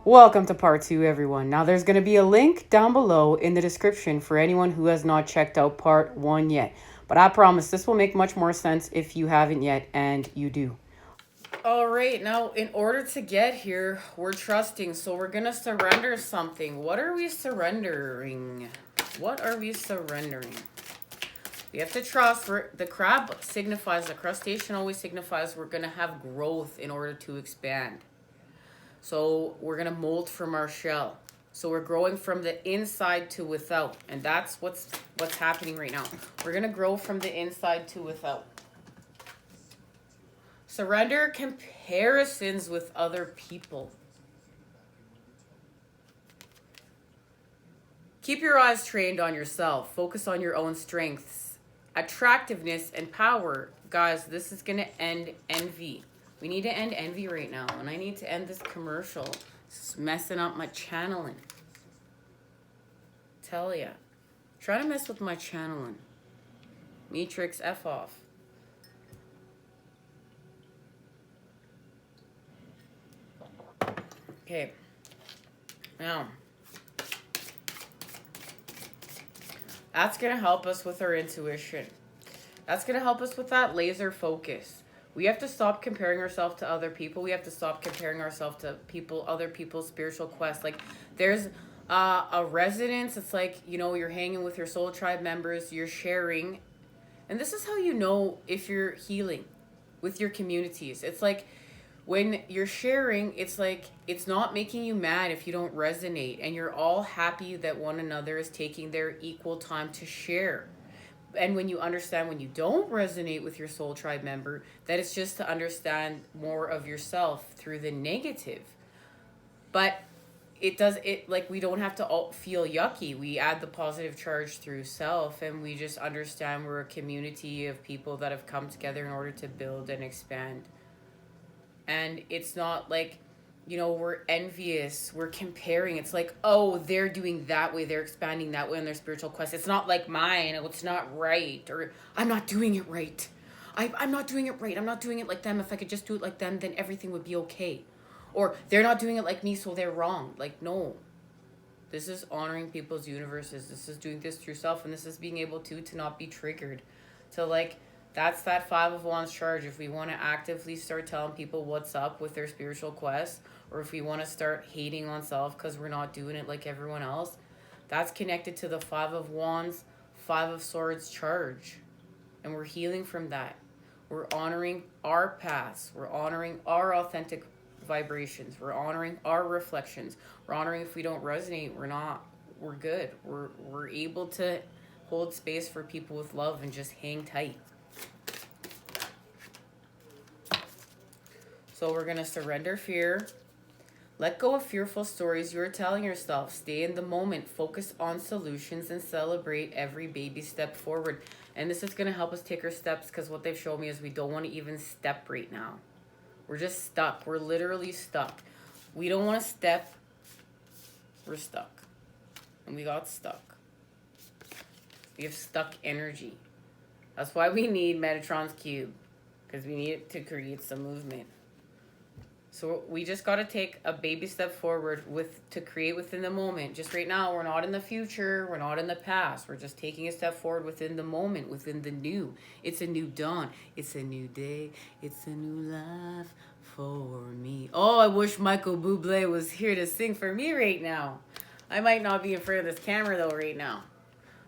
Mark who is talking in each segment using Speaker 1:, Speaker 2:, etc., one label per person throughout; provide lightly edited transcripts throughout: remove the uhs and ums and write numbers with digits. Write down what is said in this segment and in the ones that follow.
Speaker 1: Welcome to part 2, everyone. Now, there's going to be a link down below in the description for anyone who has not checked out part 1 yet. But I promise this will make much more sense if you haven't yet, and you do. All right, now in order to get here, we're trusting. So we're going to surrender something. What are we surrendering? What are we surrendering? We have to trust. The crab signifies, the crustacean always signifies we're going to have growth in order to expand. So we're going to molt from our shell. So we're growing from the inside to without. And that's what's happening right now. We're going to grow from the inside to without. Surrender comparisons with other people. Keep your eyes trained on yourself. Focus on your own strengths, attractiveness, and power. Guys, this is going to end envy. We need to end envy right now. And I need to end this commercial. It's messing up my channeling. Tell ya. Try to mess with my channeling. Matrix F off. Okay. Now. That's going to help us with our intuition. That's going to help us with that laser focus. We have to stop comparing ourselves to other people. We have to stop comparing ourselves to other people's spiritual quests. Like, there's a resonance. It's like, you know, you're hanging with your soul tribe members. You're sharing. And this is how you know if you're healing with your communities. It's like when you're sharing, it's like it's not making you mad if you don't resonate. And you're all happy that one another is taking their equal time to share. And when you understand when you don't resonate with your soul tribe member, that it's just to understand more of yourself through the negative. But we don't have to all feel yucky. We add the positive charge through self, and we just understand we're a community of people that have come together in order to build and expand. And it's not like, you know, we're envious, we're comparing. It's like, oh, they're doing that way, they're expanding that way on their spiritual quest. It's not like mine, it's not right, or I'm not doing it right. I'm not doing it right, I'm not doing it like them. If I could just do it like them, then everything would be okay. Or they're not doing it like me, so they're wrong. Like, no. This is honoring people's universes. This is doing this through self, and this is being able to not be triggered. To like, that's that 5 of Wands charge. If we want to actively start telling people what's up with their spiritual quest, or if we want to start hating on self because we're not doing it like everyone else, that's connected to the 5 of Wands, 5 of Swords charge. And we're healing from that. We're honoring our paths. We're honoring our authentic vibrations. We're honoring our reflections. We're honoring if we don't resonate, we're good. We're able to hold space for people with love and just hang tight. So we're going to surrender fear. Let go of fearful stories you are telling yourself. Stay in the moment. Focus on solutions and celebrate every baby step forward. And this is going to help us take our steps, because what they've shown me is we don't want to even step right now. We're just stuck. We're literally stuck. We don't want to step. We're stuck. And we got stuck. We have stuck energy. That's why we need Metatron's cube, because we need it to create some movement. So we just got to take a baby step forward to create within the moment. Just right now, we're not in the future. We're not in the past. We're just taking a step forward within the moment, within the new. It's a new dawn. It's a new day. It's a new life for me. Oh, I wish Michael Bublé was here to sing for me right now. I might not be in front of this camera though right now.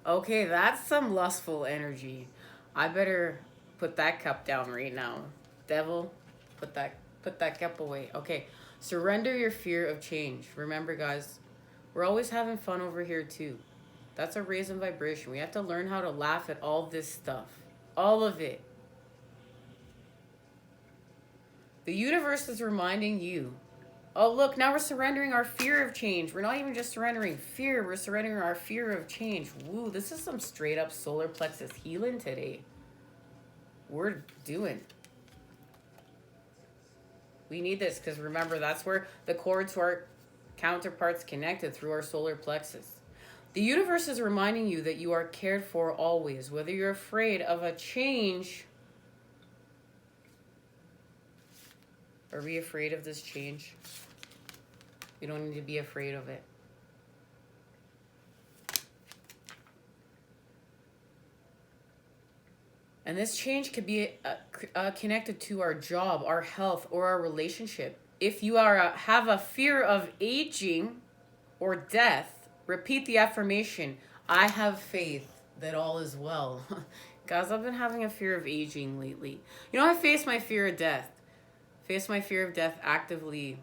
Speaker 1: Okay, that's some lustful energy. I better put that cup down right now. Devil, put that cup away. Okay, surrender your fear of change. Remember, guys, we're always having fun over here too. That's a raise in vibration. We have to learn how to laugh at all this stuff. All of it. The universe is reminding you. Oh, look, now we're surrendering our fear of change. We're not even just surrendering fear. We're surrendering our fear of change. Woo, this is some straight up solar plexus healing today. We're doing. We need this, because remember, that's where the cord to our counterparts connected, through our solar plexus. The universe is reminding you that you are cared for always, whether you're afraid of a change. Are we afraid of this change? We don't need to be afraid of it. And this change could be connected to our job, our health, or our relationship. If you have a fear of aging or death, repeat the affirmation, I have faith that all is well. Guys, I've been having a fear of aging lately. You know, I face my fear of death. Face my fear of death actively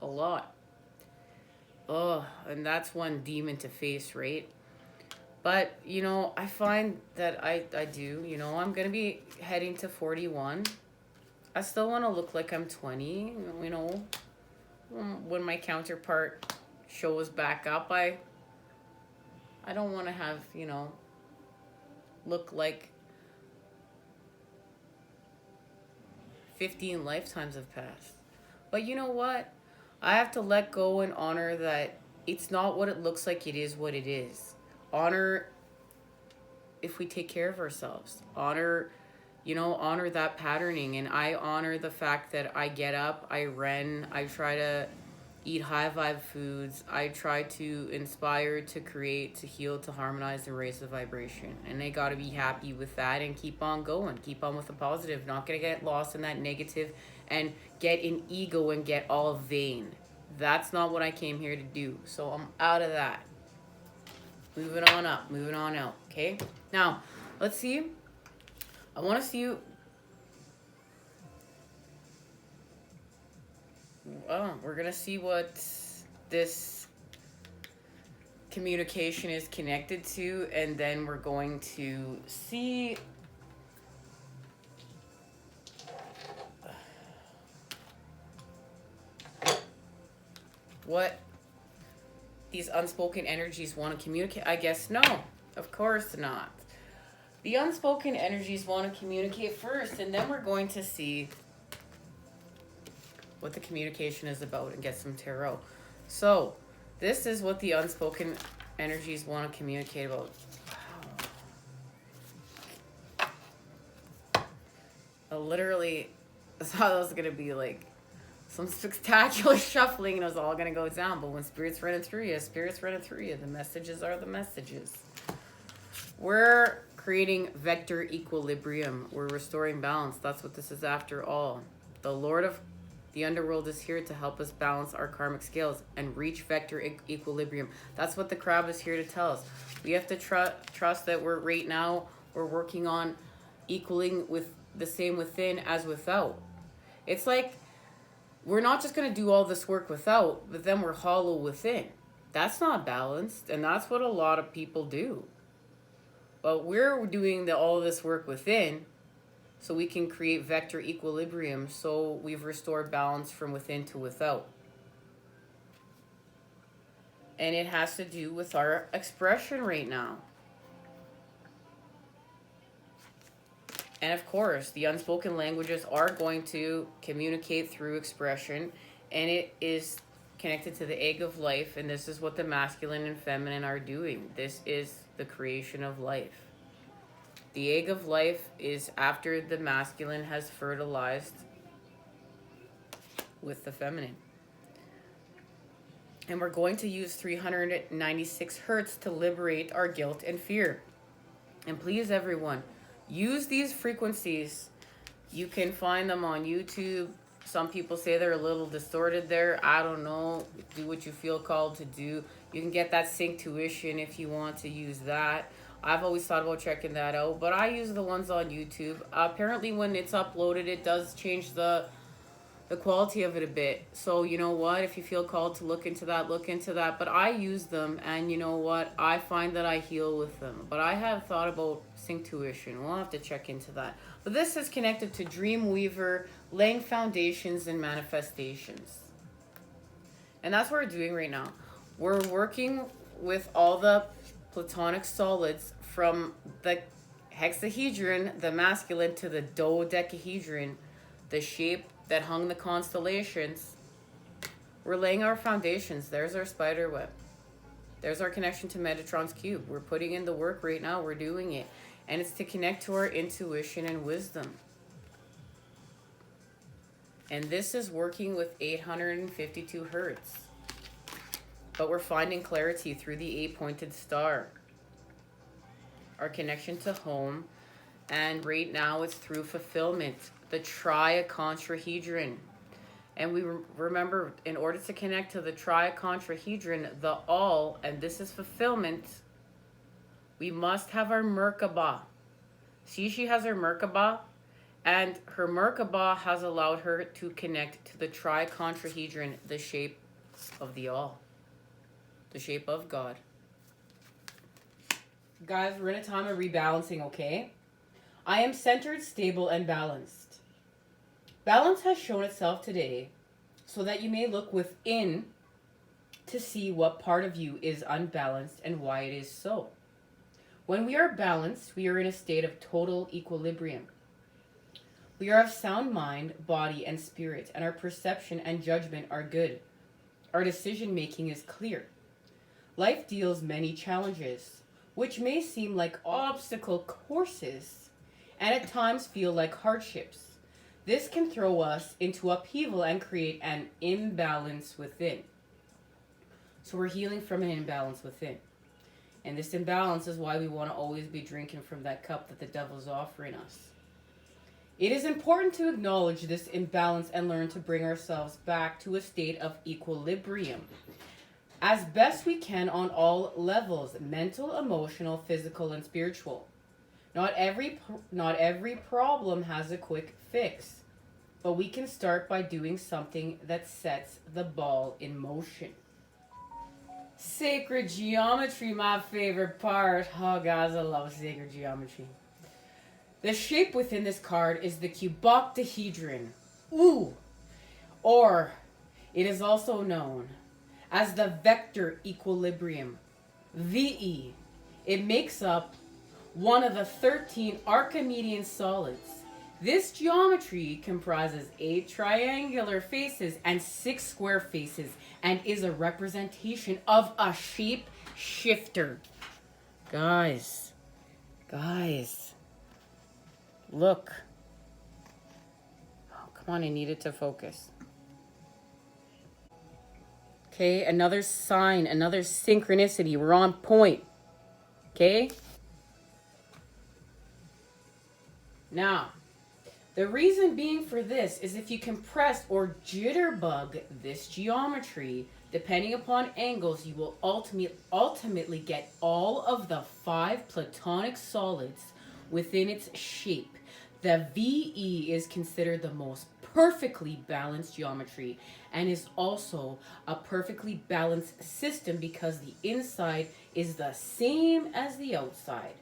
Speaker 1: a lot. Oh, and that's one demon to face, right? But, you know, I find that I do. You know, I'm going to be heading to 41. I still want to look like I'm 20. You know, when my counterpart shows back up, I don't want to have, you know, look like 15 lifetimes have passed. But you know what? I have to let go and honor that it's not what it looks like, it is what it is. Honor if we take care of ourselves. Honor that patterning. And I honor the fact that I get up, I run, I try to eat high vibe foods. I try to inspire, to create, to heal, to harmonize, and raise the vibration. And I gotta be happy with that and keep on going. Keep on with the positive. Not gonna get lost in that negative and get in ego and get all vain. That's not what I came here to do. So I'm out of that. Moving on up, moving on out, okay? Now, let's see. I want to see you. We're going to see what this communication is connected to, and then we're going to see what these unspoken energies want to communicate. I guess no, of course not. The unspoken energies want to communicate first, and then we're going to see what the communication is about and get some tarot. So, this is what the unspoken energies want to communicate about. Wow. I literally thought that was going to be like some spectacular shuffling and it was all going to go down. But when Spirit's running through you, Spirit's running through you. The messages are the messages. We're creating vector equilibrium. We're restoring balance. That's what this is after all. The Lord of the underworld is here to help us balance our karmic scales and reach vector equilibrium. That's what the crab is here to tell us. We have to trust that we're working on equaling with the same within as without. It's like we're not just going to do all this work without, but then we're hollow within. That's not balanced, and that's what a lot of people do. But we're doing all this work within so we can create vector equilibrium, so we've restored balance from within to without. And it has to do with our expression right now. And of course, the unspoken languages are going to communicate through expression, and it is connected to the egg of life, and this is what the masculine and feminine are doing. This is the creation of life. The egg of life is after the masculine has fertilized with the feminine. And we're going to use 396 hertz to liberate our guilt and fear. And please, everyone, use these frequencies. You can find them on YouTube. Some people say they're a little distorted there. I don't know. Do what you feel called to do. You can get that sync tuition if you want to use that. I've always thought about checking that out, but I use the ones on YouTube. Apparently when it's uploaded, it does change the quality of it a bit. So you know what? If you feel called to look into that, look into that. But I use them, and you know what? I find that I heal with them. But I have thought about sync tuition. We'll have to check into that. But this is connected to Dreamweaver, laying foundations and manifestations. And that's what we're doing right now. We're working with all the platonic solids from the hexahedron, the masculine, to the dodecahedron, the shape that hung the constellations. We're laying our foundations. There's our spider web. There's our connection to Metatron's cube. We're putting in the work right now. We're doing it. And it's to connect to our intuition and wisdom. And this is working with 852 hertz. but we're finding clarity through the 8-pointed star. Our connection to home, and right now it's through fulfillment, the triacontrahedron. And we remember, in order to connect to the triacontrahedron, the all, and this is fulfillment, we must have our Merkaba. See, she has her Merkaba, and her Merkaba has allowed her to connect to the triacontrahedron, the shape of the all, the shape of God. Guys, we're in a time of rebalancing, okay? I am centered, stable, and balanced. Balance has shown itself today so that you may look within to see what part of you is unbalanced and why it is so. When we are balanced, we are in a state of total equilibrium. We are of sound mind, body, and spirit, and our perception and judgment are good. Our decision making is clear. Life deals many challenges, which may seem like obstacle courses and at times feel like hardships. This can throw us into upheaval and create an imbalance within. So we're healing from an imbalance within. And this imbalance is why we want to always be drinking from that cup that the devil's offering us. It is important to acknowledge this imbalance and learn to bring ourselves back to a state of equilibrium as best we can on all levels: mental, emotional, physical, and spiritual. Not every problem has a quick fix, but we can start by doing something that sets the ball in motion. Sacred geometry, my favorite part. Oh, guys, I love sacred geometry. The shape within this card is the cuboctahedron. Ooh! Or it is also known as the vector equilibrium, VE. It makes up one of the 13 Archimedean solids. This geometry comprises 8 triangular faces and 6 square faces and is a representation of a shape shifter. Guys, look. Oh, come on, I need it to focus. Okay, another sign, another synchronicity. We're on point. Okay? Now, the reason being for this is if you compress or jitterbug this geometry, depending upon angles, you will ultimately get all of the 5 platonic solids within its shape. The VE is considered the most perfectly balanced geometry and is also a perfectly balanced system because the inside is the same as the outside.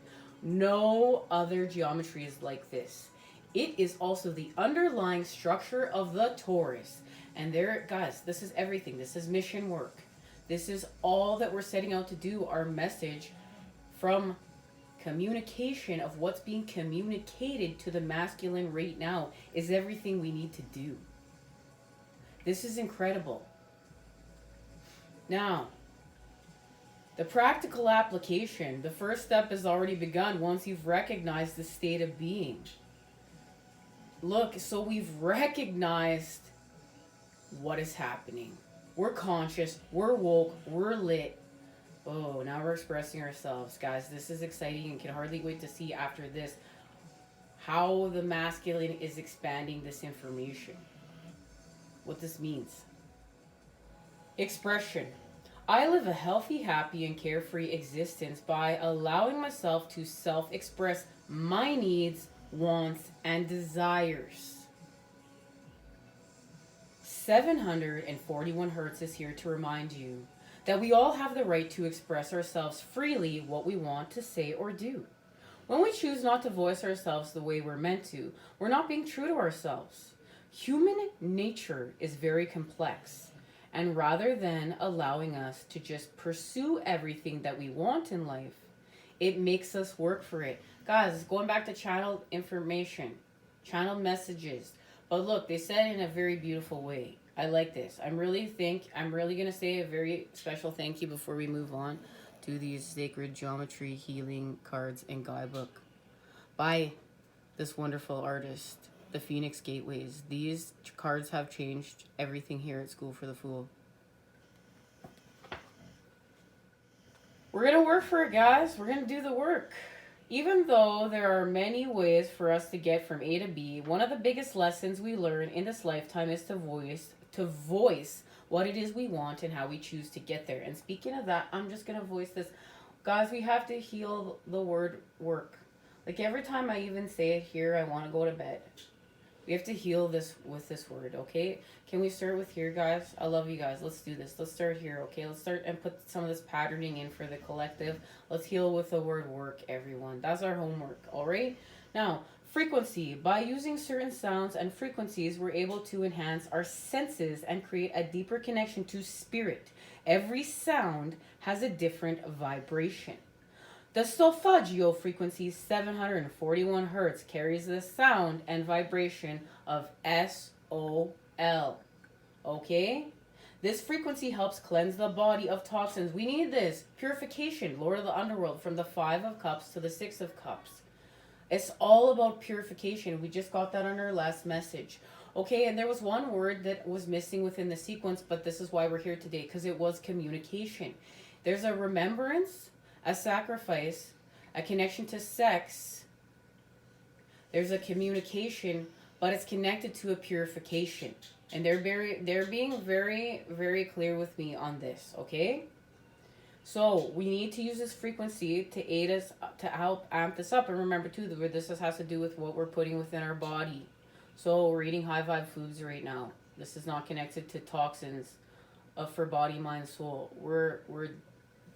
Speaker 1: No other geometry is like this. It is also the underlying structure of the torus. And there, guys, this is everything. This is mission work. This is all that we're setting out to do. Our message from communication of what's being communicated to the masculine right now is everything we need to do. This is incredible. Now, the practical application, the first step has already begun once you've recognized the state of being. Look, so we've recognized what is happening. We're conscious, we're woke, we're lit. Oh, now we're expressing ourselves. Guys, this is exciting and can hardly wait to see after this how the masculine is expanding this information. What this means. Expression. I live a healthy, happy, and carefree existence by allowing myself to self-express my needs, wants, and desires. 741 Hertz is here to remind you that we all have the right to express ourselves freely what we want to say or do. When we choose not to voice ourselves the way we're meant to, we're not being true to ourselves. Human nature is very complex, and rather than allowing us to just pursue everything that we want in life, it makes us work for it. Guys, it's going back to channeled information, channeled messages. But look, they said it in a very beautiful way. I like this. I'm really going to say a very special thank you before we move on to these sacred geometry healing cards and guidebook by this wonderful artist, the Phoenix Gateways. These cards have changed everything here at School for the Fool. We're going to work for it, guys. We're going to do the work. Even though there are many ways for us to get from A to B, one of the biggest lessons we learn in this lifetime is to voice what it is we want and how we choose to get there. And speaking of that, I'm just going to voice this. Guys, we have to heal the word work. Like every time I even say it here, I want to go to bed. We have to heal this with this word, okay? Can we start with here, guys? I love you guys. Let's do this. Let's start here, okay? Let's start and put some of this patterning in for the collective. Let's heal with the word work, everyone. That's our homework, all right? Now, frequency. By using certain sounds and frequencies, we're able to enhance our senses and create a deeper connection to spirit. Every sound has a different vibration. The solfeggio frequency 741 hertz carries the sound and vibration of SOL. Okay? This frequency helps cleanse the body of toxins. We need this. Purification, Lord of the Underworld, from the 5 of Cups to the 6 of Cups. It's all about purification. We just got that on our last message. Okay, and there was one word that was missing within the sequence, but this is why we're here today, because it was communication. There's a remembrance, a sacrifice, a connection to sex. There's a communication, but it's connected to a purification. And they're being very, very clear with me on this, okay? So we need to use this frequency to aid us, to help amp this up. And remember too, that this has to do with what we're putting within our body. So we're eating high vibe foods right now. This is not connected to toxins for body, mind, soul. We're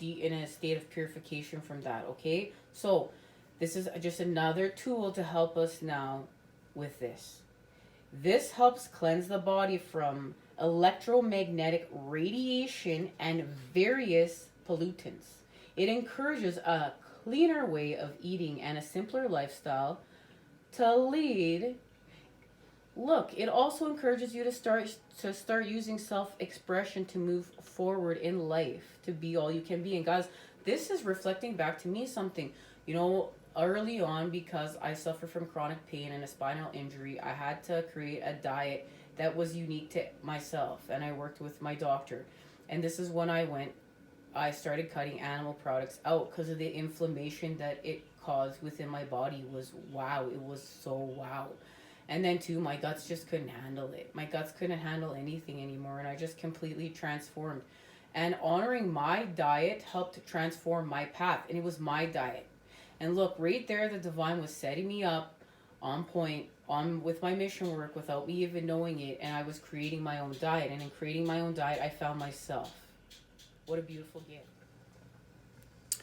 Speaker 1: in a state of purification from that, okay? So this is just another tool to help us now with this. This helps cleanse the body from electromagnetic radiation and various pollutants. It encourages a cleaner way of eating and a simpler lifestyle to lead. Look, it also encourages you to start using self-expression to move forward in life, to be all you can be. And guys, this is reflecting back to me something. You know, early on, because I suffer from chronic pain and a spinal injury, I had to create a diet that was unique to myself, and I worked with my doctor. And this is when I started cutting animal products out because of the inflammation that it caused within my body. Was wow, it was so wow. And then too, my guts just couldn't handle it. My guts couldn't handle anything anymore, and I just completely transformed. And honoring my diet helped transform my path, and it was my diet. And look, right there, the divine was setting me up on point, on with my mission work without me even knowing it, and I was creating my own diet. And in creating my own diet, I found myself. What a beautiful gift.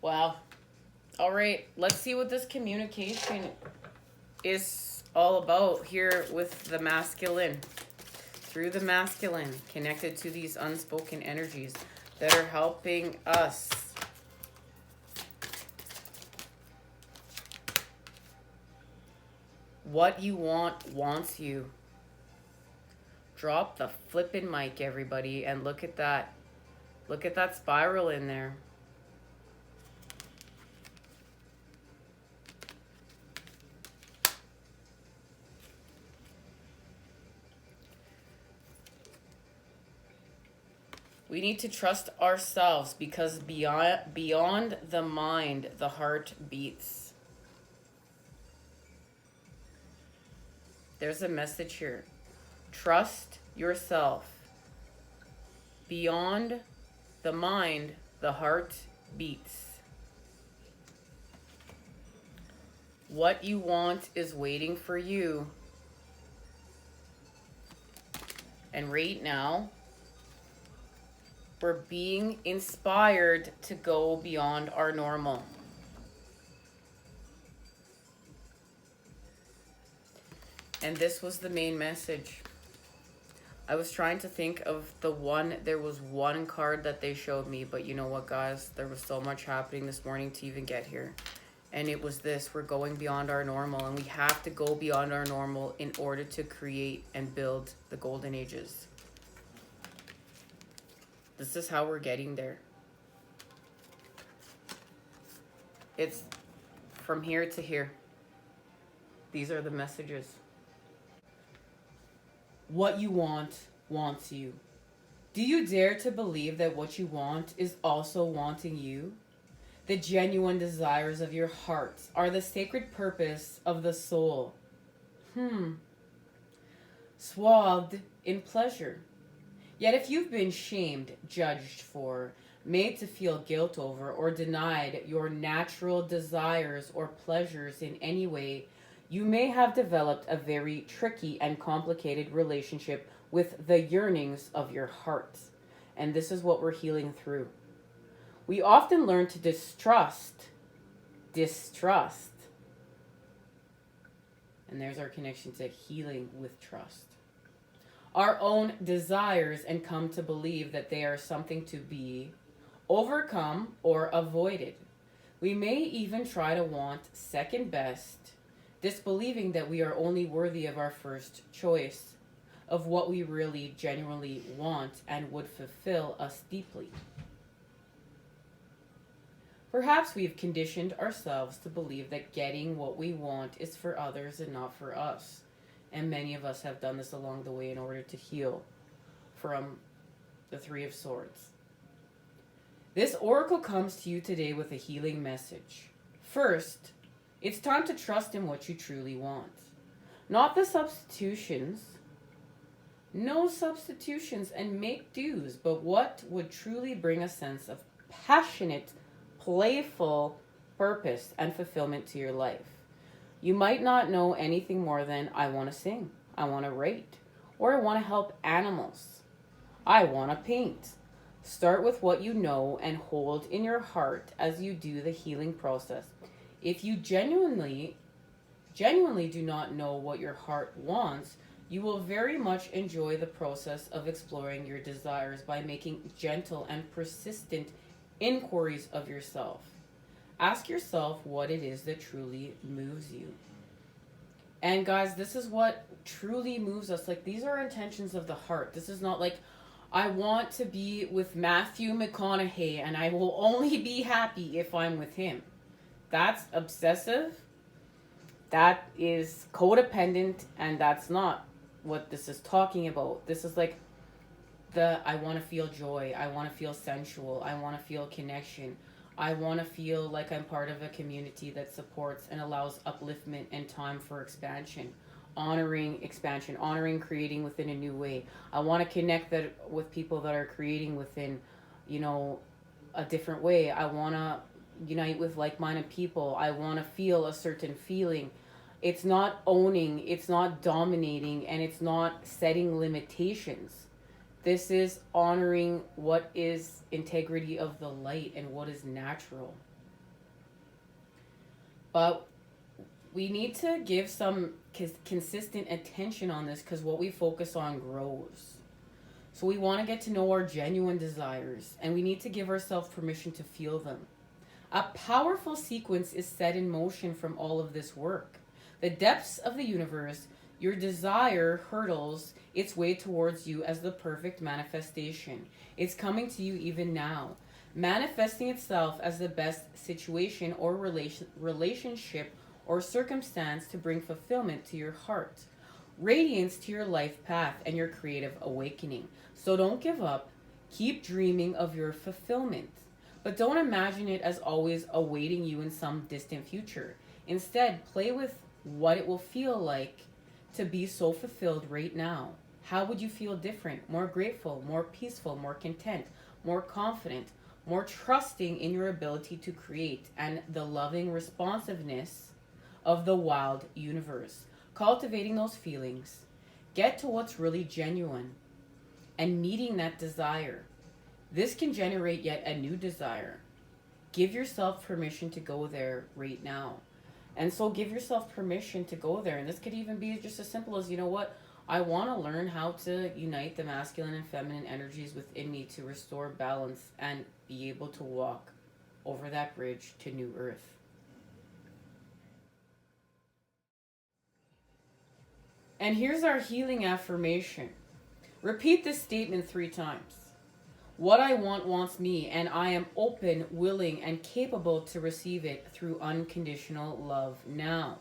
Speaker 1: Wow. All right, let's see what this communication is all about here with the masculine. Through the masculine, connected to these unspoken energies that are helping us. What you want wants you. Drop the flippin' mic, everybody, and look at that. Look at that spiral in there. We need to trust ourselves because beyond the mind, the heart beats. There's a message here. Trust yourself. Beyond the mind, the heart beats. What you want is waiting for you. And right now, we're being inspired to go beyond our normal. And this was the main message. I was trying to think of there was one card that they showed me, but you know what, guys? There was so much happening this morning to even get here. And it was this, we're going beyond our normal, and we have to go beyond our normal in order to create and build the golden ages. This is how we're getting there. It's from here to here. These are the messages. What you want wants you. Do you dare to believe that what you want is also wanting you? The genuine desires of your heart are the sacred purpose of the soul. Swathed in pleasure. Yet if you've been shamed, judged for, made to feel guilt over, or denied your natural desires or pleasures in any way, you may have developed a very tricky and complicated relationship with the yearnings of your heart. And this is what we're healing through. We often learn to distrust. And there's our connection to healing with trust. Our own desires and come to believe that they are something to be overcome or avoided. We may even try to want second best, disbelieving that we are only worthy of our first choice, of what we really genuinely want and would fulfill us deeply. Perhaps we've conditioned ourselves to believe that getting what we want is for others and not for us. And many of us have done this along the way in order to heal from the Three of Swords. This oracle comes to you today with a healing message. First, it's time to trust in what you truly want. Not the substitutions. No substitutions and make do's, but what would truly bring a sense of passionate, playful purpose and fulfillment to your life. You might not know anything more than I want to sing, I want to write, or I want to help animals. I want to paint. Start with what you know and hold in your heart as you do the healing process. If you genuinely do not know what your heart wants, you will very much enjoy the process of exploring your desires by making gentle and persistent inquiries of yourself. Ask yourself what it is that truly moves you. And guys, this is what truly moves us. Like, these are intentions of the heart. This is not like, I want to be with Matthew McConaughey and I will only be happy if I'm with him. That's obsessive. That is codependent, and that's not what this is talking about. This is like I want to feel joy. I want to feel sensual. I want to feel connection. I want to feel like I'm part of a community that supports and allows upliftment and time for expansion. Honoring expansion, honoring creating within a new way. I want to connect with people that are creating within, a different way. I want to unite with like-minded people. I want to feel a certain feeling. It's not owning, it's not dominating, and it's not setting limitations. This is honoring what is integrity of the light and what is natural. But we need to give some consistent attention on this, because what we focus on grows. So we want to get to know our genuine desires, and we need to give ourselves permission to feel them. A powerful sequence is set in motion from all of this work. The depths of the universe, your desire hurdles its way towards you as the perfect manifestation. It's coming to you even now, manifesting itself as the best situation or relationship or circumstance to bring fulfillment to your heart, radiance to your life path, and your creative awakening. So don't give up. Keep dreaming of your fulfillment, but don't imagine it as always awaiting you in some distant future. Instead, play with what it will feel like to be so fulfilled right now. How would you feel different, more grateful, more peaceful, more content, more confident, more trusting in your ability to create and the loving responsiveness of the wild universe? Cultivating those feelings, get to what's really genuine and meeting that desire. This can generate yet a new desire. Give yourself permission to go there right now. And so give yourself permission to go there. And this could even be just as simple as, I want to learn how to unite the masculine and feminine energies within me to restore balance and be able to walk over that bridge to new earth. And here's our healing affirmation. Repeat this statement 3 times. What I want wants me, and I am open, willing, and capable to receive it through unconditional love now.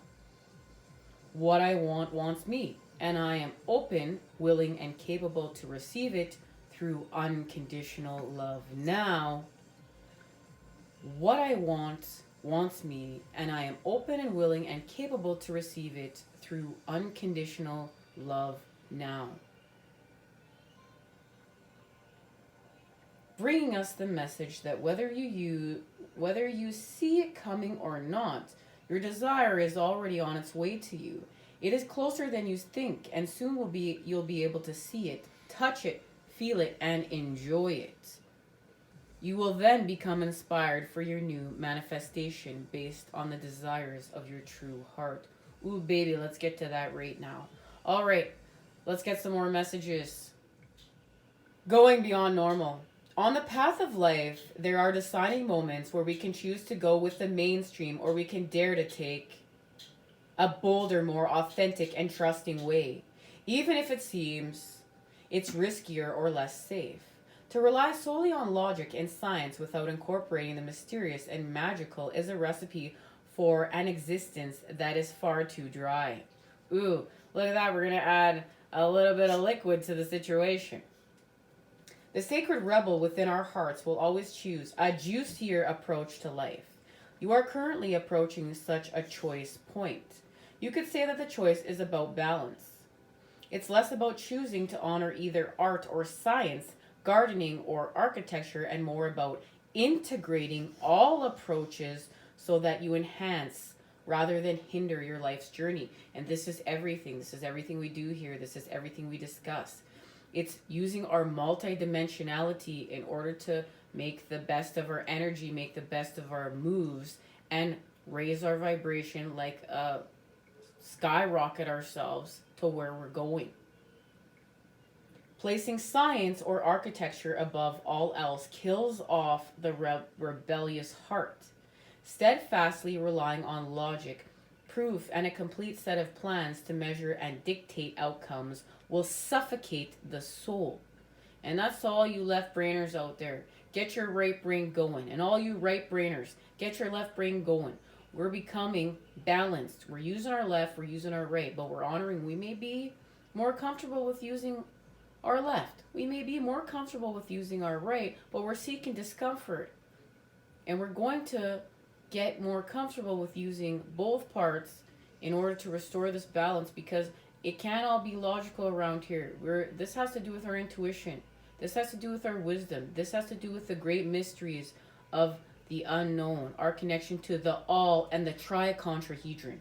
Speaker 1: What I want wants me, and I am open, willing, and capable to receive it through unconditional love now. What I want wants me, and I am open and willing and capable to receive it through unconditional love now. Bringing us the message that whether you see it coming or not, your desire is already on its way to you. It is closer than you think, and soon you'll be able to see it, touch it, feel it, and enjoy it. You will then become inspired for your new manifestation based on the desires of your true heart. Ooh, baby, let's get to that right now. All right, let's get some more messages. Going beyond normal. On the path of life, there are deciding moments where we can choose to go with the mainstream, or we can dare to take a bolder, more authentic and trusting way, even if it seems it's riskier or less safe. To rely solely on logic and science without incorporating the mysterious and magical is a recipe for an existence that is far too dry. Ooh, look at that. We're going to add a little bit of liquid to the situation. The sacred rebel within our hearts will always choose a juicier approach to life. You are currently approaching such a choice point. You could say that the choice is about balance. It's less about choosing to honor either art or science, gardening or architecture, and more about integrating all approaches so that you enhance rather than hinder your life's journey. And this is everything. This is everything we do here. This is everything we discuss. It's using our multidimensionality in order to make the best of our energy, make the best of our moves, and raise our vibration like skyrocket ourselves to where we're going. Placing science or architecture above all else kills off the rebellious heart. Steadfastly relying on logic, proof, and a complete set of plans to measure and dictate outcomes will suffocate the soul. And that's all you left brainers out there. Get your right brain going. And all you right brainers, get your left brain going. We're becoming balanced. We're using our left, we're using our right, but we're honoring. We may be more comfortable with using our left. We may be more comfortable with using our right, but we're seeking discomfort. And we're going to get more comfortable with using both parts in order to restore this balance, because it can't all be logical around here. This has to do with our intuition. This has to do with our wisdom. This has to do with the great mysteries of the unknown, our connection to the all and the tricontrahedron.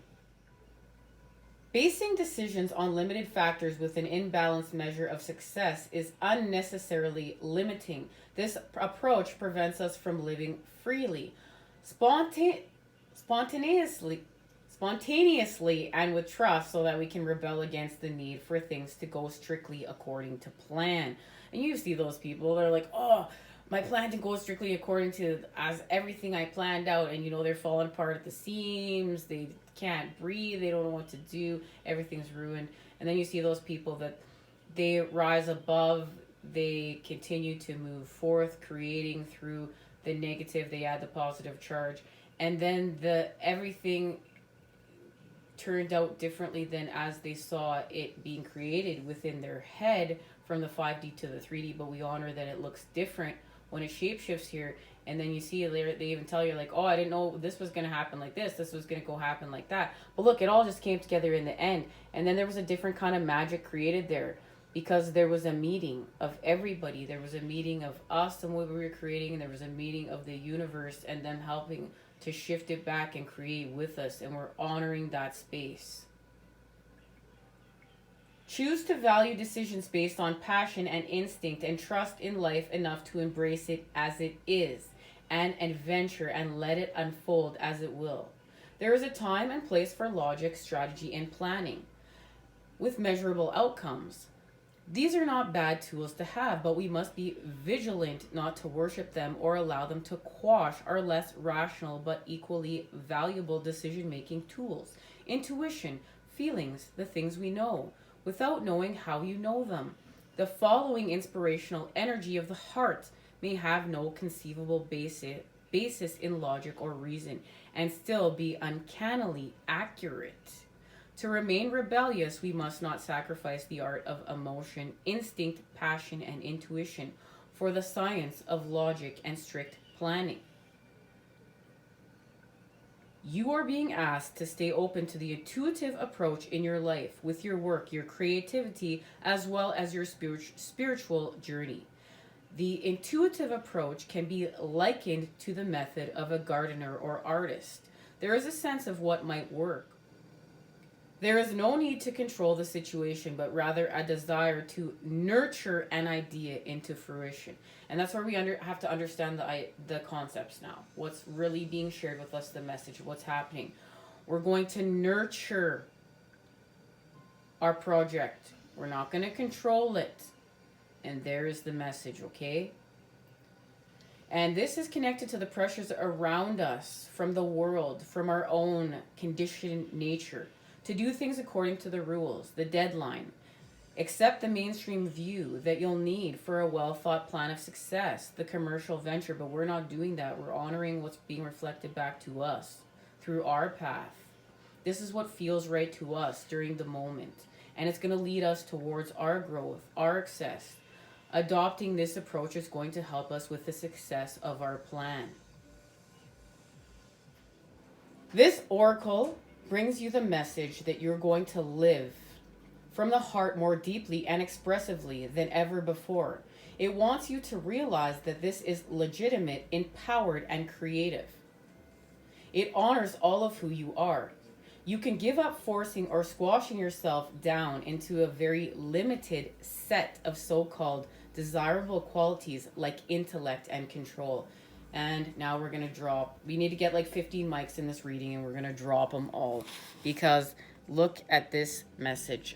Speaker 1: Basing decisions on limited factors with an imbalanced measure of success is unnecessarily limiting. This approach prevents us from living freely, spontaneously and with trust, so that we can rebel against the need for things to go strictly according to plan. And you see those people that are like, oh, my plan didn't go strictly according to as everything I planned out, and they're falling apart at the seams, they can't breathe, they don't know what to do, everything's ruined. And then you see those people that they rise above, they continue to move forth, creating through the negative, they add the positive charge, and then everything turned out differently than as they saw it being created within their head from the 5D to the 3D. But we honor that it looks different when it shapeshifts here. And then you see it later, they even tell you like, oh, I didn't know this was going to happen like this was going to go happen like that. But look, it all just came together in the end. And then there was a different kind of magic created there, because there was a meeting of everybody. There was a meeting of us and what we were creating, and there was a meeting of the universe and them helping to shift it back and create with us. And we're honoring that space. Choose to value decisions based on passion and instinct, and trust in life enough to embrace it as it is, an adventure, and let it unfold as it will. There is a time and place for logic, strategy, and planning with measurable outcomes. These are not bad tools to have, but we must be vigilant not to worship them or allow them to quash our less rational but equally valuable decision-making tools. Intuition, feelings, the things we know, without knowing how you know them. The following inspirational energy of the heart may have no conceivable basis in logic or reason, and still be uncannily accurate. To remain rebellious, we must not sacrifice the art of emotion, instinct, passion, and intuition for the science of logic and strict planning. You are being asked to stay open to the intuitive approach in your life, with your work, your creativity, as well as your spiritual journey. The intuitive approach can be likened to the method of a gardener or artist. There is a sense of what might work. There is no need to control the situation, but rather a desire to nurture an idea into fruition. And that's where we have to understand the concepts now. What's really being shared with us, the message, what's happening. We're going to nurture our project. We're not going to control it. And there is the message, okay? And this is connected to the pressures around us, from the world, from our own conditioned nature, to do things according to the rules, the deadline. Accept the mainstream view that you'll need for a well-thought plan of success, the commercial venture, but we're not doing that. We're honoring what's being reflected back to us through our path. This is what feels right to us during the moment, and it's going to lead us towards our growth, our success. Adopting this approach is going to help us with the success of our plan. This oracle brings you the message that you're going to live from the heart more deeply and expressively than ever before. It wants you to realize that this is legitimate, empowered, and creative. It honors all of who you are. You can give up forcing or squashing yourself down into a very limited set of so-called desirable qualities like intellect and control. And now we're going to drop, we need to get like 15 mics in this reading, and we're going to drop them all, because look at this message.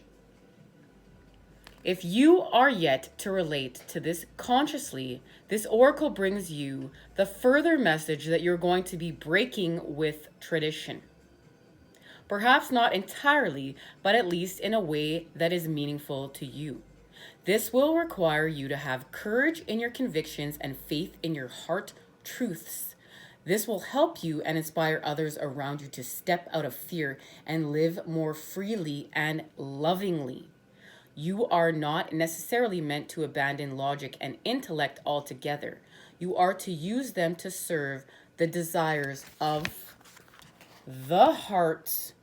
Speaker 1: If you are yet to relate to this consciously, this oracle brings you the further message that you're going to be breaking with tradition. Perhaps not entirely, but at least in a way that is meaningful to you. This will require you to have courage in your convictions and faith in your heart truths. This will help you and inspire others around you to step out of fear and live more freely and lovingly. You are not necessarily meant to abandon logic and intellect altogether. You are to use them to serve the desires of the heart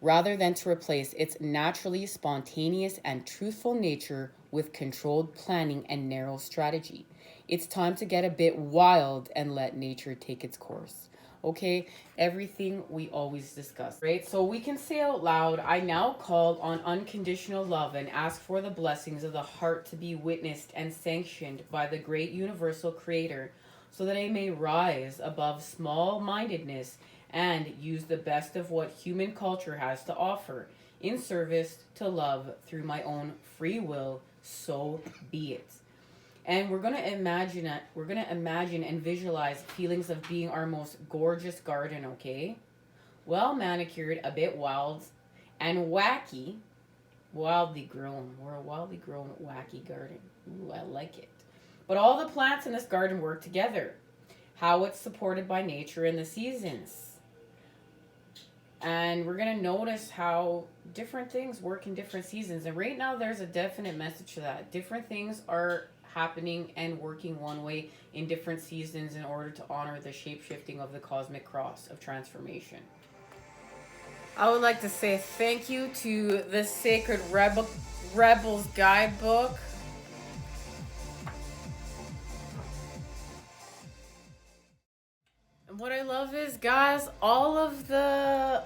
Speaker 1: rather than to replace its naturally spontaneous and truthful nature with controlled planning and narrow strategy. It's time to get a bit wild and let nature take its course. Okay, everything we always discuss, right? So we can say out loud, I now call on unconditional love and ask for the blessings of the heart to be witnessed and sanctioned by the great universal creator, so that I may rise above small-mindedness and use the best of what human culture has to offer in service to love through my own free will. So be it. And we're going to imagine and visualize feelings of being our most gorgeous garden, okay? Well manicured, a bit wild, and wacky, wildly grown. We're a wildly grown, wacky garden. Ooh, I like it. But all the plants in this garden work together. How it's supported by nature and the seasons. And we're going to notice how different things work in different seasons. And right now there's a definite message to that. Different things are happening and working one way in different seasons in order to honor the shape-shifting of the cosmic cross of transformation. I would like to say thank you to the Sacred Rebels Guidebook. And what I love is, guys, all of the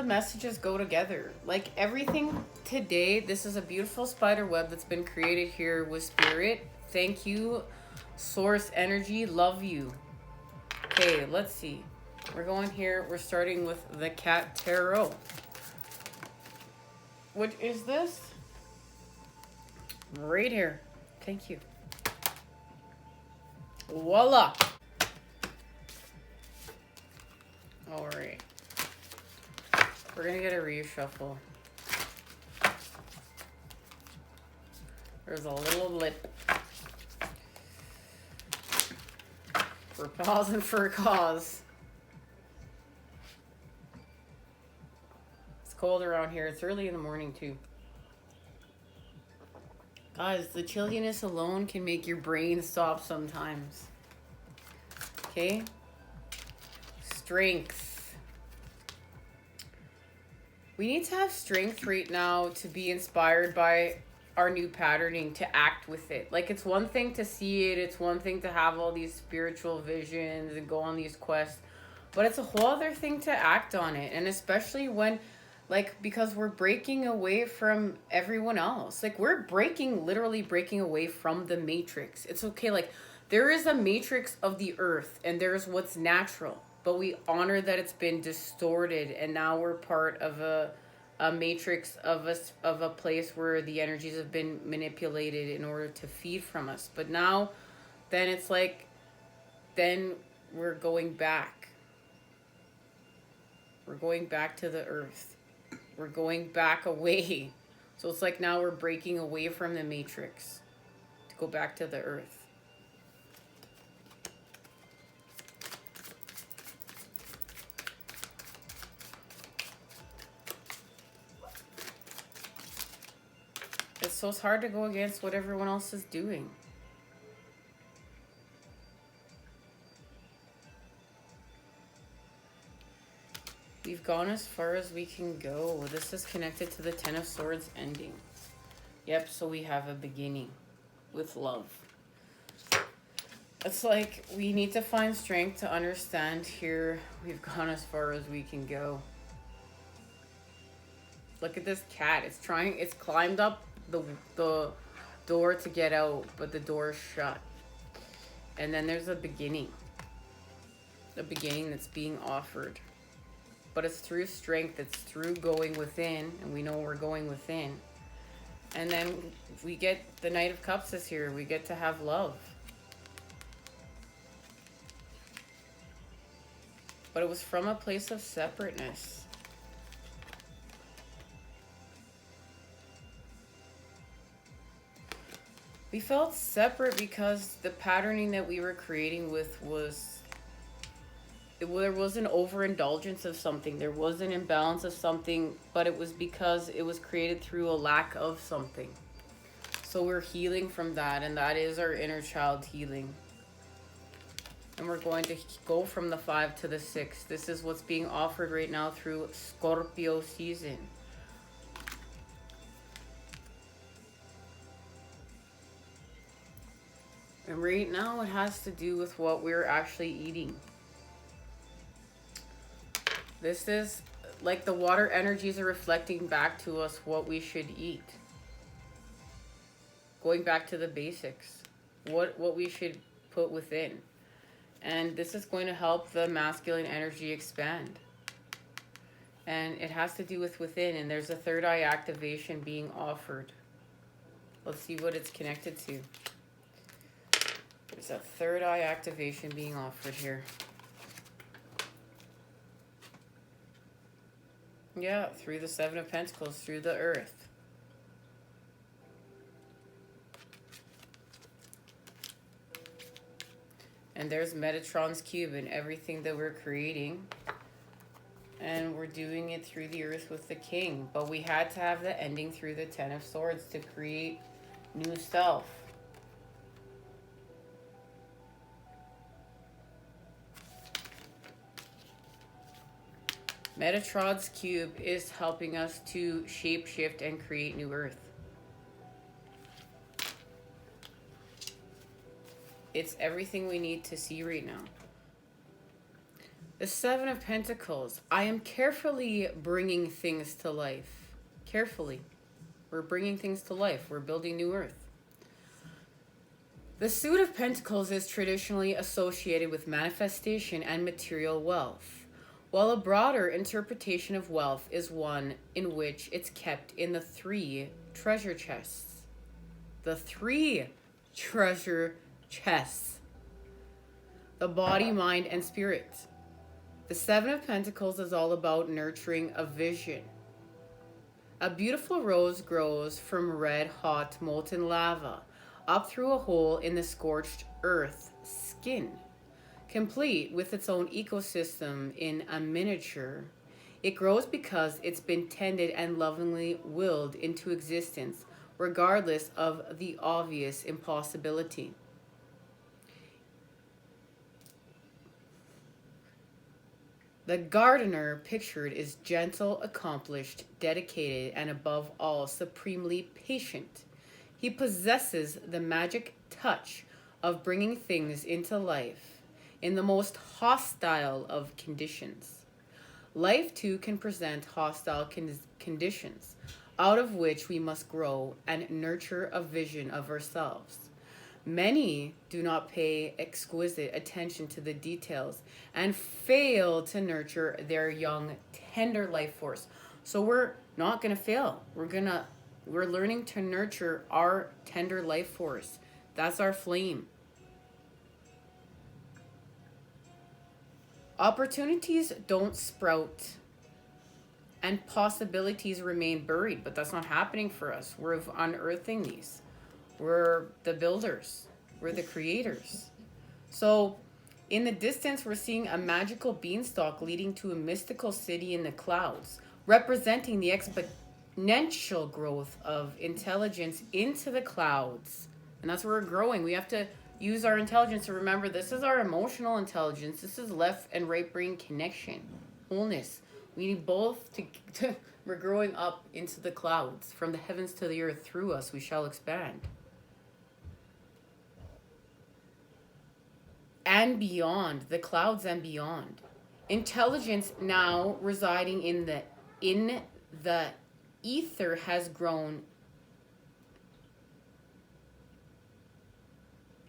Speaker 1: messages go together. Like everything today, this is a beautiful spider web that's been created here with Spirit. Thank you, Source Energy. Love you. Okay, let's see. We're going here. We're starting with the Cat Tarot. What is this? Right here. Thank you. Voila. All right. We're going to get a reshuffle. There's a little lip. For pause and for a cause. It's cold around here. It's early in the morning too. Guys, the chilliness alone can make your brain stop sometimes. Okay? Strength. We need to have strength right now to be inspired by our new patterning, to act with it. Like, it's one thing to see it, it's one thing to have all these spiritual visions and go on these quests, but it's a whole other thing to act on it. And especially when, like, because we're breaking away from everyone else. Like, we're literally breaking away from the matrix. It's okay, like, there is a matrix of the earth and there's what's natural, but we honor that it's been distorted, and now we're part of a matrix of a place where the energies have been manipulated in order to feed from us. But now, then it's like, then we're going back. We're going back to the earth. We're going back away. So it's like now we're breaking away from the matrix to go back to the earth. It's hard to go against what everyone else is doing. We've gone as far as we can go. This is connected to the Ten of Swords ending. Yep, so we have a beginning with love. It's like we need to find strength to understand here we've gone as far as we can go. Look at this cat. It's climbed up the door to get out, but the door is shut. And then there's a beginning that's being offered. But it's through strength, it's through going within, and we know we're going within. And then we get the Knight of Cups is here. We get to have love. But it was from a place of separateness. We felt separate because the patterning that we were creating with there was an overindulgence of something. There was an imbalance of something, but it was because it was created through a lack of something. So we're healing from that, and that is our inner child healing. And we're going to go from the 5 to the 6. This is what's being offered right now through Scorpio season. And right now it has to do with what we're actually eating. This is like the water energies are reflecting back to us what we should eat. Going back to the basics. What we should put within. And this is going to help the masculine energy expand. And it has to do with within. And there's a third eye activation being offered. Let's see what it's connected to. There's a third eye activation being offered here. Yeah, through the 7 of Pentacles, through the earth. And there's Metatron's cube and everything that we're creating. And we're doing it through the earth with the king. But we had to have the ending through the 10 of Swords to create new self. Metatron's cube is helping us to shape shift and create new earth. It's everything we need to see right now. The 7 of Pentacles. I am carefully bringing things to life. Carefully. We're bringing things to life. We're building new earth. The Suit of Pentacles is traditionally associated with manifestation and material wealth, while a broader interpretation of wealth is one in which it's kept in the 3 treasure chests. The 3 treasure chests. The body, mind, and spirit. The 7 of Pentacles is all about nurturing a vision. A beautiful rose grows from red hot molten lava up through a hole in the scorched earth skin, complete with its own ecosystem in a miniature. It grows because it's been tended and lovingly willed into existence, regardless of the obvious impossibility. The gardener pictured is gentle, accomplished, dedicated, and above all, supremely patient. He possesses the magic touch of bringing things into life in the most hostile of conditions. Life too can present hostile conditions, out of which we must grow and nurture a vision of ourselves. Many do not pay exquisite attention to the details and fail to nurture their young, tender life force. So we're not going to fail. We're learning to nurture our tender life force. That's our flame. Opportunities don't sprout and possibilities remain buried, but that's not happening for us. We're unearthing these. We're the builders. We're the creators. So, in the distance, we're seeing a magical beanstalk leading to a mystical city in the clouds, representing the exponential growth of intelligence into the clouds. And that's where we're growing. We have to use our intelligence to remember this is our emotional intelligence. This is left and right brain connection, wholeness. We need both to we're growing up into the clouds. From the heavens to the earth, through us we shall expand. And beyond, the clouds and beyond. Intelligence now residing in the ether has grown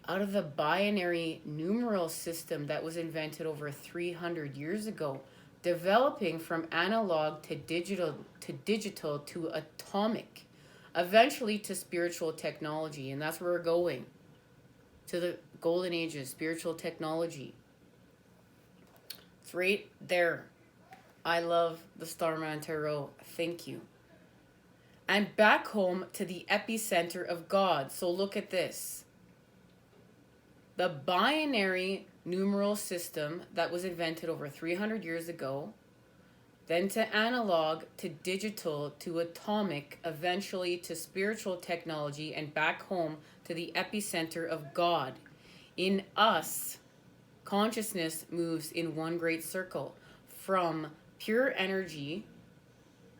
Speaker 1: out of the binary numeral system that was invented over 300 years ago, developing from analog to digital to atomic, eventually to spiritual technology. And that's where we're going, to the golden ages, spiritual technology. It's right there. I love the Starman Tarot. Thank you. And back home to the epicenter of God. So look at this. The binary numeral system that was invented over 300 years ago, then to analog, to digital, to atomic, eventually to spiritual technology, and back home to the epicenter of God. In us, consciousness moves in one great circle, from pure energy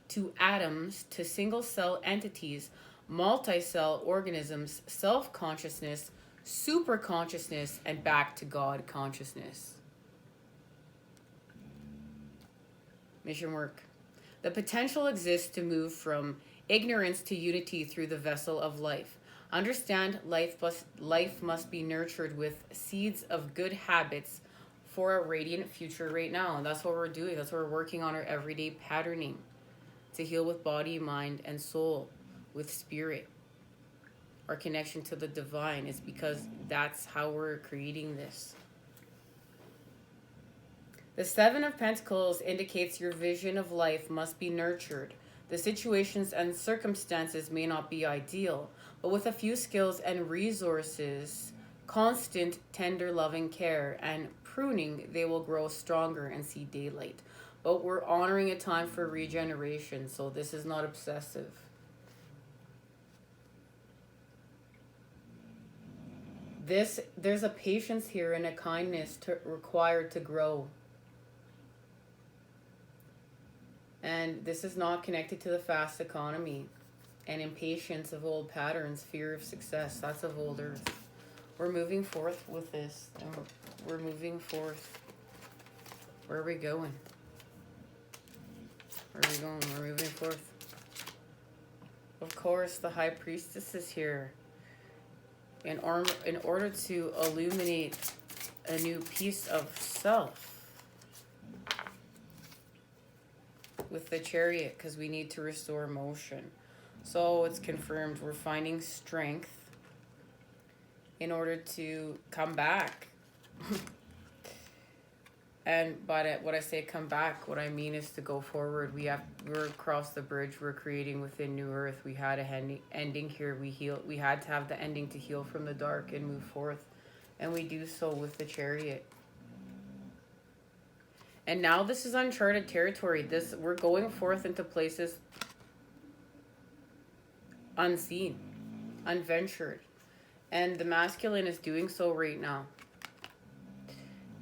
Speaker 1: to atoms to single cell entities, multi-cell organisms, self-consciousness, super consciousness, and back to God consciousness. Mission work. The potential exists to move from ignorance to unity through the vessel of life. Understand life must be nurtured with seeds of good habits for a radiant future right now. And that's what we're doing. That's what we're working on, our everyday patterning to heal with body, mind, and soul, with spirit. Our connection to the divine is because that's how we're creating this. The Seven of Pentacles indicates your vision of life must be nurtured. The situations and circumstances may not be ideal, but with a few skills and resources, constant, tender, loving care, and pruning, they will grow stronger and see daylight. But we're honoring a time for regeneration, so this is not obsessive. There's a patience here and a kindness required to grow. And this is not connected to the fast economy and impatience of old patterns, fear of success. That's of old earth. We're moving forth with this. We're moving forth. Where are we going? Where are we going? We're moving forth. Of course, the High Priestess is here. In order to illuminate a new piece of self. With the Chariot, because we need to restore motion. So it's confirmed we're finding strength in order to come back. And by what I say come back, what I mean is to go forward. We're across the bridge. We're creating within New Earth. We had a ending here. We had to have the ending to heal from the dark and move forth. And we do so with the Chariot. And now this is uncharted territory. We're going forth into places unseen, unventured. And the masculine is doing so right now.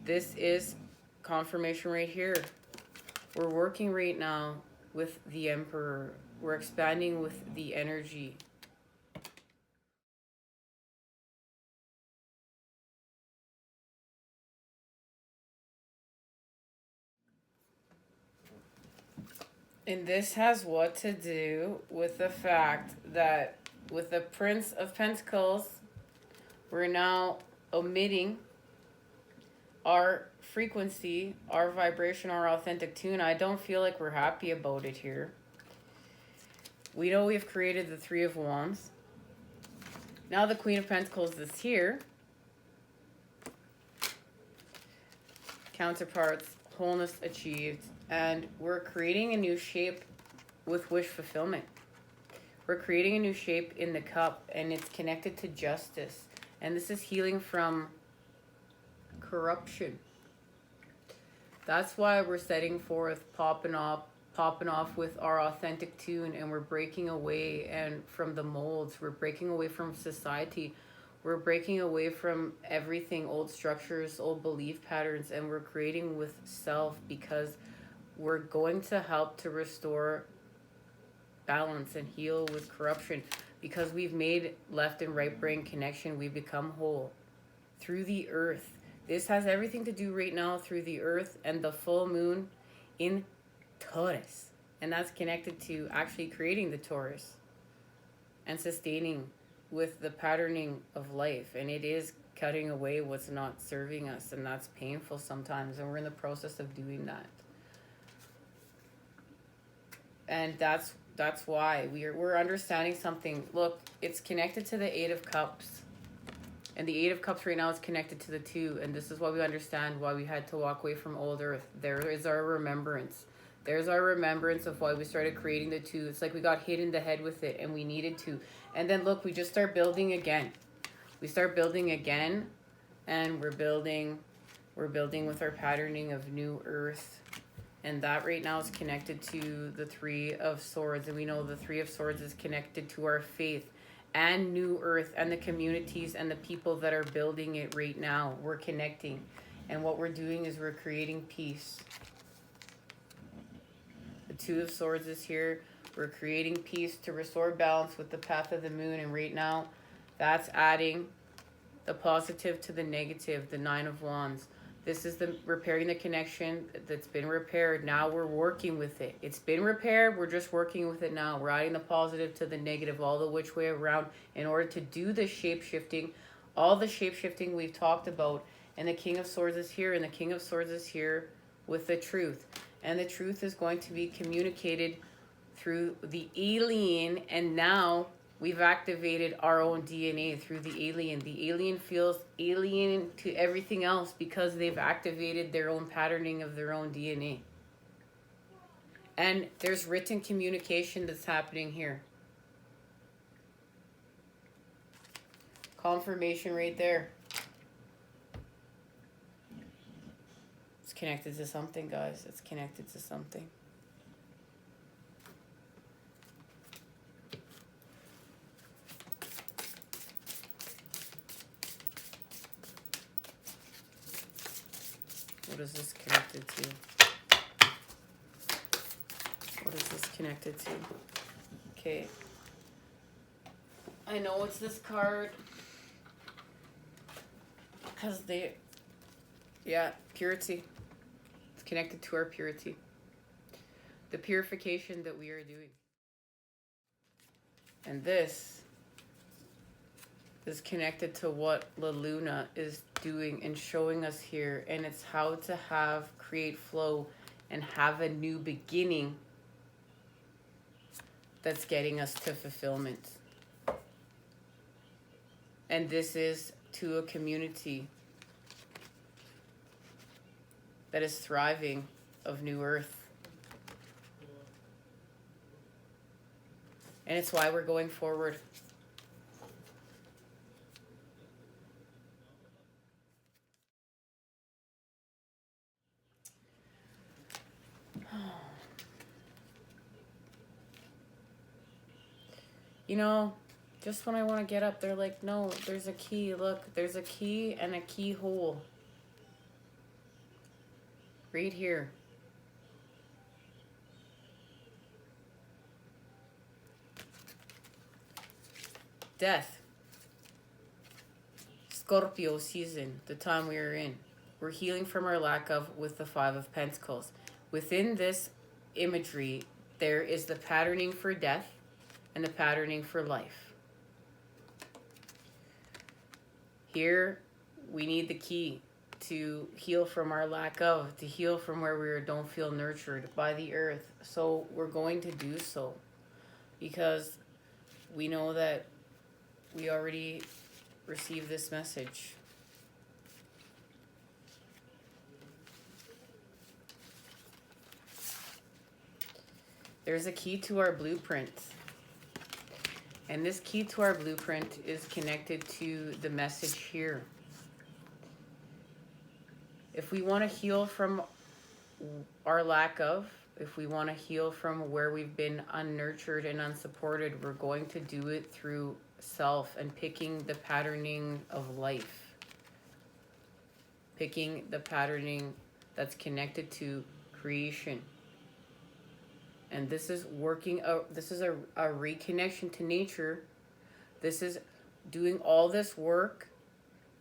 Speaker 1: This is confirmation right here. We're working right now with the Emperor. We're expanding with the energy. And this has what to do with the fact that with the Prince of Pentacles, we're now omitting our frequency, our vibration, our authentic tune. I don't feel like we're happy about it here. We know we've created the Three of Wands. Now the Queen of Pentacles is here. Counterparts, wholeness achieved. And we're creating a new shape with wish fulfillment. We're creating a new shape in the cup, and it's connected to justice. And this is healing from corruption. That's why we're setting forth, popping off with our authentic tune, and we're breaking away and from the molds. We're breaking away from society. We're breaking away from everything, old structures, old belief patterns, and we're creating with self, because we're going to help to restore balance and heal with corruption. Because we've made left and right brain connection, we become whole through the earth. This has everything to do right now through the earth and the full moon in Taurus. And that's connected to actually creating the Taurus and sustaining with the patterning of life. And it is cutting away what's not serving us, and that's painful sometimes, and we're in the process of doing that. And that's why we're understanding something. Look, it's connected to the Eight of Cups. And the Eight of Cups right now is connected to the Two. And this is why we understand why we had to walk away from old earth. There is our remembrance. There's our remembrance of why we started creating the Two. It's like we got hit in the head with it, and we needed to. And then look, we just start building again. We start building again, and we're building with our patterning of new earth. And that right now is connected to the Three of Swords. And we know the Three of Swords is connected to our faith and new earth and the communities and the people that are building it right now. We're connecting. And what we're doing is we're creating peace. The Two of Swords is here. We're creating peace to restore balance with the path of the moon. And right now, that's adding the positive to the negative, the Nine of Wands. This is the repairing the connection that's been repaired. Now we're working with it. It's been repaired. We're just working with it now. We're adding the positive to the negative, all the which way around, in order to do the shape-shifting, all the shape-shifting we've talked about. And the King of Swords is here, and the King of Swords is here with the truth. And the truth is going to be communicated through the alien, and now we've activated our own DNA through the alien. The alien feels alien to everything else because they've activated their own patterning of their own DNA. And there's written communication that's happening here. Confirmation right there. It's connected to something, guys. It's connected to something. What is this connected to? What is this connected to? Okay. I know it's this card. Because purity. It's connected to our purity. The purification that we are doing. And this is connected to what La Luna is doing and showing us here. And it's how to create flow and have a new beginning that's getting us to fulfillment. And this is to a community that is thriving of new earth. And it's why we're going forward. you know, just when I want to get up, they're like, no, there's a key. Look, there's a key and a keyhole. Right here. Death. Scorpio season, the time we are in. We're healing from our lack of with the Five of Pentacles. Within this imagery, there is the patterning for death and the patterning for life. Here, we need the key to heal from our lack of, to heal from where we don't feel nurtured by the earth. So we're going to do so because we know that we already received this message. There's a key to our blueprint. And this key to our blueprint is connected to the message here. If we want to heal from our lack of, if we want to heal from where we've been unnurtured and unsupported, we're going to do it through self and picking the patterning of life. Picking the patterning that's connected to creation. And this is working out, this is a reconnection to nature. This is doing all this work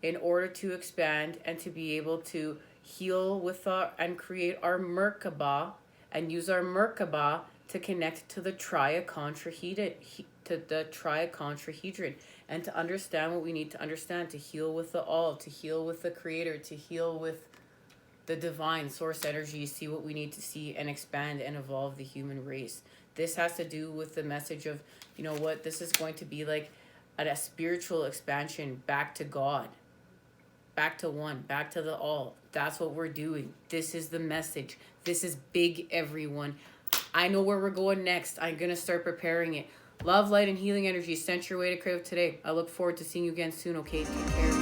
Speaker 1: in order to expand and to be able to heal with our, and create our Merkaba, and use our Merkaba to connect to the triacontrahedron, and to understand what we need to understand, to heal with the all, to heal with the creator, to heal with the divine source energy, see what we need to see and expand and evolve the human race. This has to do with the message of, you know what, this is going to be like a spiritual expansion back to God, back to one, back to the all. That's what we're doing. This is the message. This is big, everyone. I know where we're going next. I'm going to start preparing it. Love, light, and healing energy sent your way to Crave today. I look forward to seeing you again soon, okay? Take care.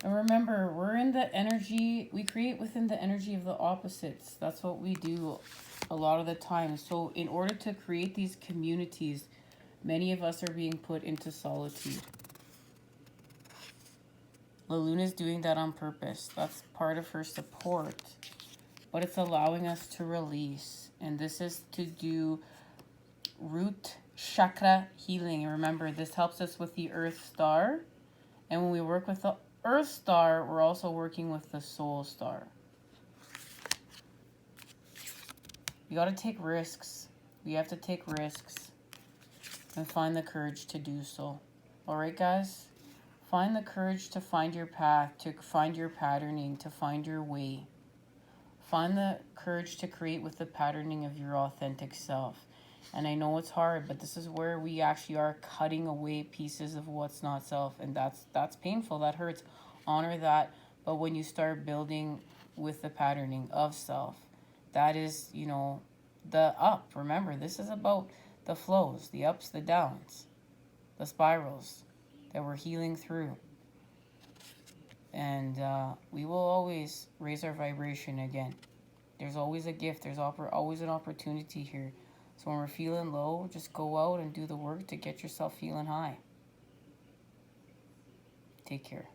Speaker 1: And remember, we're in the energy, we create within the energy of the opposites. That's what we do a lot of the time. So in order to create these communities, many of us are being put into solitude. La Luna is doing that on purpose. That's part of her support. But it's allowing us to release. And this is to do root chakra healing. And remember, this helps us with the Earth Star. And when we work with the Earth Star, we're also working with the Soul Star. You got to take risks. We have to take risks and find the courage to do so. All right, guys? Find the courage to find your path, to find your patterning, to find your way. Find the courage to create with the patterning of your authentic self. And I know it's hard, but this is where we actually are cutting away pieces of what's not self. And that's painful. That hurts. Honor that. But when you start building with the patterning of self, that is, you know, the up. Remember, this is about the flows, the ups, the downs, the spirals that we're healing through. And we will always raise our vibration again. There's always a gift. There's always an opportunity here. So when we're feeling low, just go out and do the work to get yourself feeling high. Take care.